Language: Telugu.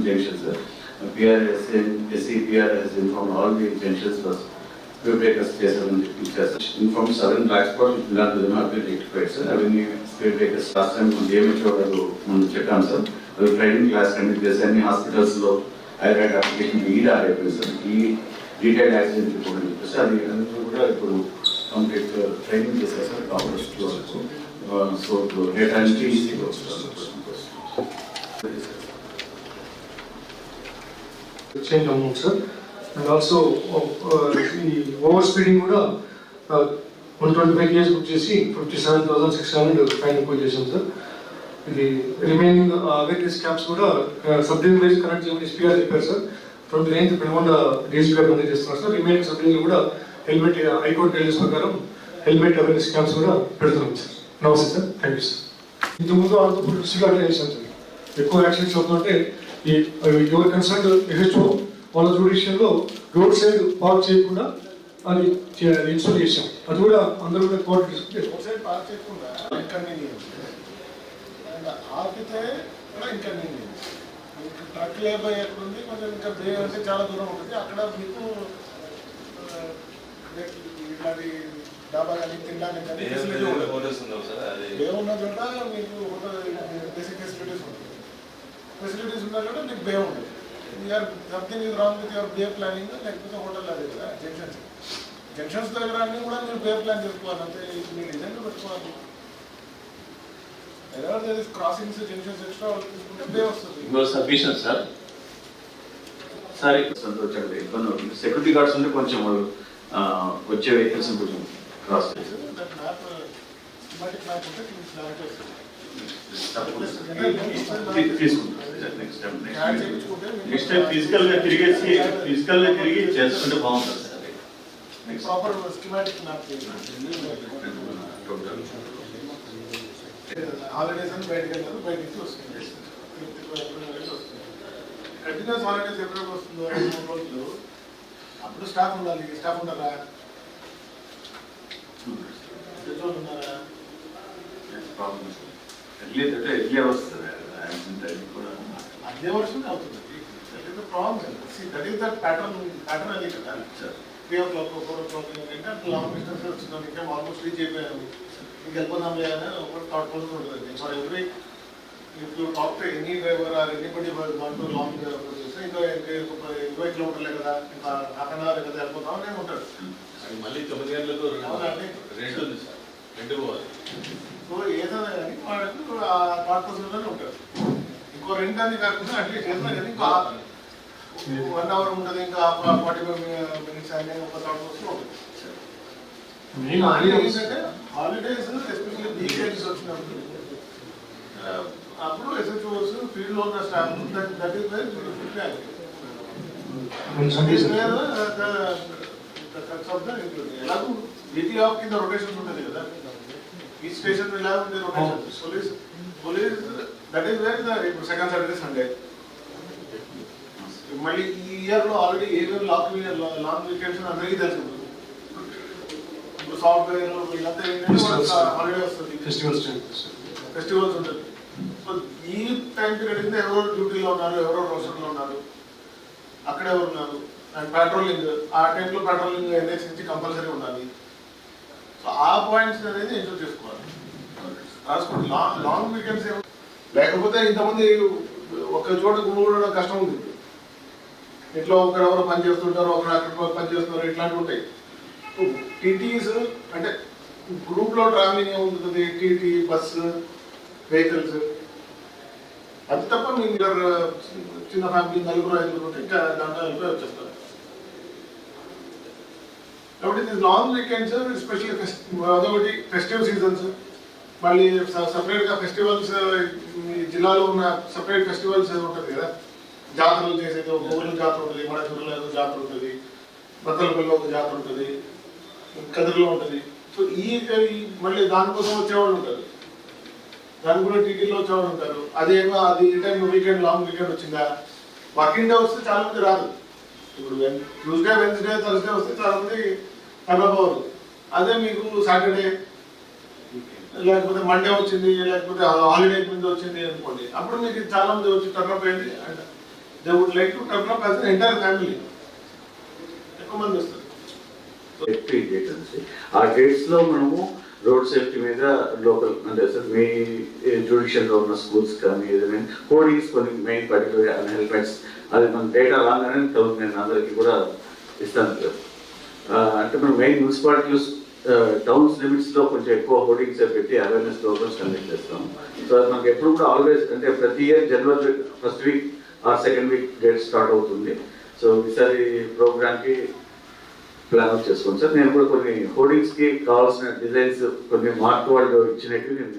junctions. PRS and SCPR has informed all the junctions was speed breakers చేశారని informed 7 black spots which belong to them have been rectified, sir. Avenue speed breakers last time on DMHO గారు ముందు చెప్పాను సార్. ట్రైనింగ్ క్లాస్ కండక్ట్ చేసి అన్ని హాస్పిటల్స్ లో ఐరాయిడ్ అప్లికేషన్ ఈడా అయిపోయింది సార్. ఈ డీటెయిల్డ్ యాక్సిడెంట్ రిపోర్ట్ అని చెప్పేసి అది అందరూ కూడా ఇప్పుడు కంప్లీట్ ట్రైనింగ్ చేశారు సార్ డాక్టర్స్ వరకు. So data entry change amount, sir. And also over speeding kuda 125 cases book chesi 57,600 fine impose chesam sir. The remaining awareness camps kuda sub division wise connect cheyamani SPR chepparu sir. 29th Pengonda DSP garu mandi chestunaru sir. Remaining sub division kuda helmet high court guidelines prakaram helmet awareness camps kuda pedutunam sir. Namaste sir. Thank you sir. ఇంత ముందు ఆర్థోపెడిక్ సిగారెట్ చేశాం సార్. ఎక్కువ యాక్సిడెంట్స్ అవుతుంటే యువర్ కన్సర్న్ ఎహెచ్ఓ వాళ్ళ జ్యుడిషియల్లో రోడ్ సైడ్ పార్క్ చేయకుండా అది ఇన్స్టాల్ చేశాం. అది కూడా అందరూ కూడా కోర్టు తీసుకుంటే రోడ్ సైడ్ పార్క్ చేయకుండా ఇన్కన్వీనియన్స్ అండ్ ఆపితే కూడా ఇన్కన్వీనియన్స్. మీకు ట్రక్ లేబర్ ఎక్కడ ఉంది కొంచెం ఇంకా బే అంటే చాలా దూరం ఉంటుంది. అక్కడ మీకు ఇట్లాంటి డాబా కానీ తినడానికి కానీ ఫెసిలిటీ ఉంటుంది. బే ఉన్న చోట మీకు బేసిక్ ఫెసిలిటీస్ ఉంటుంది. ఫెసిలిటీస్ ఉన్న చోట మీకు బే ఉంటుంది. You're something is wrong with your bay planning. లేకపోతే హోటల్ అదే కదా జంక్షన్స్ దగ్గర అన్నీ కూడా మీరు బే ప్లాన్ చేసుకోవాలి. అంతే మీరు డిజైన్లో పెట్టుకోవాలి. ఎవరైనా క్రాసింగ్స్ జంక్షన్స్ ఎక్స్ట్రా తీసుకుంటే బే వస్తుంది. Sufficient sir. సార్ వచ్చాడు ఇబ్బంది అవుతుంది. సెక్యూరిటీ గార్డ్స్ ఉంటే కొంచెం వాళ్ళు వచ్చే వెహికల్స్ కొంచెం క్రాస్ నెక్స్ట్ టైం ఫిజికల్ గా తిరిగి చేసుకుంటే బాగుంటుంది sir. Proper schematic map holidays అని బయటకు వెళ్ళారు. బయట నుంచి వస్తుంది కంటిన్యూస్ హాలిడేస్ ఎప్పుడైనా వస్తుందో 2-3 రోజులు అప్పుడు స్టాఫ్ ఉండాలి. స్టాఫ్ ఉండాలా? ఉన్నారా? అదే వర్షం అవుతుంది. Problem that is that pattern అది కదా. 3 o'clock 4 o'clock అంటే లాంగ్ డిస్టెన్స్ వచ్చింది. ఇంకా ఆల్మోస్ట్ రీచ్ అయిపోయాము. ఇంక వెళ్ళిపోదాం లేదా ఒక థాట్ ప్రాసెస్ ఉంటుంది. For every if you talk to any driver or anybody want to long process ఇంకా 20 కిలోమీటర్లే కదా, ఇంకా హాఫ్ అన్ అవర్ కదా వెళ్ళిపోతాం అని ఉంటాడు. మళ్ళీ 9 గంటలకు రెండు ఉంది సార్, రెండు పోవాలి. సో ఏదైనా కానీ వాళ్ళకు ఆ థాట్ ప్రాసెస్లోనే ఉంటారు. ఇంకో 2 అని కాకుండా అట్లీస్ట్ ఏదైనా కానీ ఇంకా 1 hour ఉంటుంది. ఇంకా 45 minutes అనేది ఒక థాట్ ప్రాసెస్ ఉంటుంది. ఏంటంటే హాలిడేస్ ఎస్పెషల్లీ వీకెండ్స్ వచ్చినప్పుడు అప్పుడు ఎస్హెచ్ఓస్ ఫీల్డ్ లో ఉన్న స్టాఫ్ దట్ ఈస్ వెరీ ఎలాగో వీక్లీ ఆఫ్ కింద రొటేషన్స్ ఉంటుంది కదా. ఈ స్టేషన్ ఇలా ఉంది rotation. Police that is very ఇప్పుడు సెకండ్ సాటర్డే సండే. మళ్ళీ ఈ ఇయర్ లో ఆల్రెడీ ఏమేమి లాంగ్ వీకెండ్స్ అందరికీ తెలుసు. ఇప్పుడు సాఫ్ట్వేర్ వీళ్ళంతా ఏంటంటే హాలిడే వస్తుంది, ఫెస్టివల్స్ ఉంటుంది. సో ఈ టైం పీరియడ్ కింద ఎవరో డ్యూటీలో ఉన్నారు, ఎవరో రోస్టర్లో ఉన్నారు, అక్కడే ఉన్నారు. అండ్ పెట్రోలింగ్ ఆ టైంలో పెట్రోలింగ్ ఎన్హెచ్ నుంచి కంపల్సరీ ఉండాలి. సో ఆ పాయింట్స్ అనేది ఎంజాయ్ చేసుకోవాలి. రాసుకోండి. లాంగ్ వీకెండ్స్ లేకపోతే ఇంతమంది ఒక చోట గుమ్మడం కష్టం ఉంది. ఇంట్లో ఒకరెవరో పని చేస్తుంటారు, ఒకరు అక్కడ పని చేస్తున్నారు, ఇట్లాంటివి ఉంటాయి. టీటీస్ అంటే గ్రూప్లో ట్రావెలింగ్ ఏముంటుంది, టీటీ బస్సు వెహికల్స్ అది తప్ప మీ చిన్న ఫ్యామిలీ 4-5 ఉంటే ఇంకా దాంట్లో వెళ్ళిపోయి వచ్చేస్తారు. కాబట్టి ఇది లాంగ్ వీకెండ్స్ ఎస్పెషల్లీ అదొకటి ఫెస్టివ్ సీజన్స్. మళ్ళీ సపరేట్గా ఫెస్టివల్స్ జిల్లాలో ఉన్న సపరేట్ ఫెస్టివల్స్ ఉంటుంది కదా. జాతరలు చేసేది ఒక ఊరిలో జాతర ఉంటుంది, మడచూరులో ఏదో జాతర ఉంటుంది, బత్తలపల్లిలో ఒక జాతర ఉంటుంది, కదిరిలో ఉంటుంది. సో ఈ మళ్ళీ దానికోసం వచ్చేవాళ్ళు ఉంటారు, దానికి కూడా టీటీలో వచ్చేవాళ్ళు ఉంటారు. అదేమో అది ఈ టైం వీకెండ్ లాంగ్ వీకెండ్ వచ్చిందా, వర్కింగ్ డే వస్తే చాలా మంది రాదు. ఇప్పుడు ట్యూస్డే వెన్స్డే థర్స్డే వస్తే చాలా మంది కనపడరు. అదే మీకు సాటర్డే లేకపోతే మండే వచ్చింది, లేకపోతే హాలిడే ముందు వచ్చింది అనుకోండి, అప్పుడు మీకు చాలా మంది వచ్చి టర్నప్ అయింది and they would like to develop as an entire family. ఎక్కువ మంది వస్తారు. ఆ డేట్స్ లో మనము రోడ్ సేఫ్టీ మీద లోకల్ అంటే సార్ మీ జ్యుడిషియల్ లో ఉన్న స్కూల్స్ కానీ ఏదైనా కోడింగ్స్ కొన్ని మెయిన్ పర్టికులర్ హెల్మెట్స్ అది మన డేటా రాగానే నేను అందరికీ కూడా ఇస్తాను సార్. అంటే మనం మెయిన్ మున్సిపాలిటీలు టౌన్స్ లిమిట్స్ లో కొంచెం ఎక్కువ హోర్డింగ్స్ పెట్టి అవేర్నెస్ ప్రోగ్రామ్స్ కండక్ట్ చేస్తాం. సో అది మనకి ఎప్పుడు కూడా ఆల్వేస్ అంటే ప్రతి year January first week or second week date start అవుతుంది. సో ఈసారి ప్రోగ్రామ్ కి ప్లాన్ అవుట్ చేసుకోండి సార్. నేను కూడా కొన్ని హోర్డింగ్స్ కి కావాల్సిన డిజైన్స్ కొన్ని మార్క్ వాళ్ళు ఇచ్చినట్టు నేను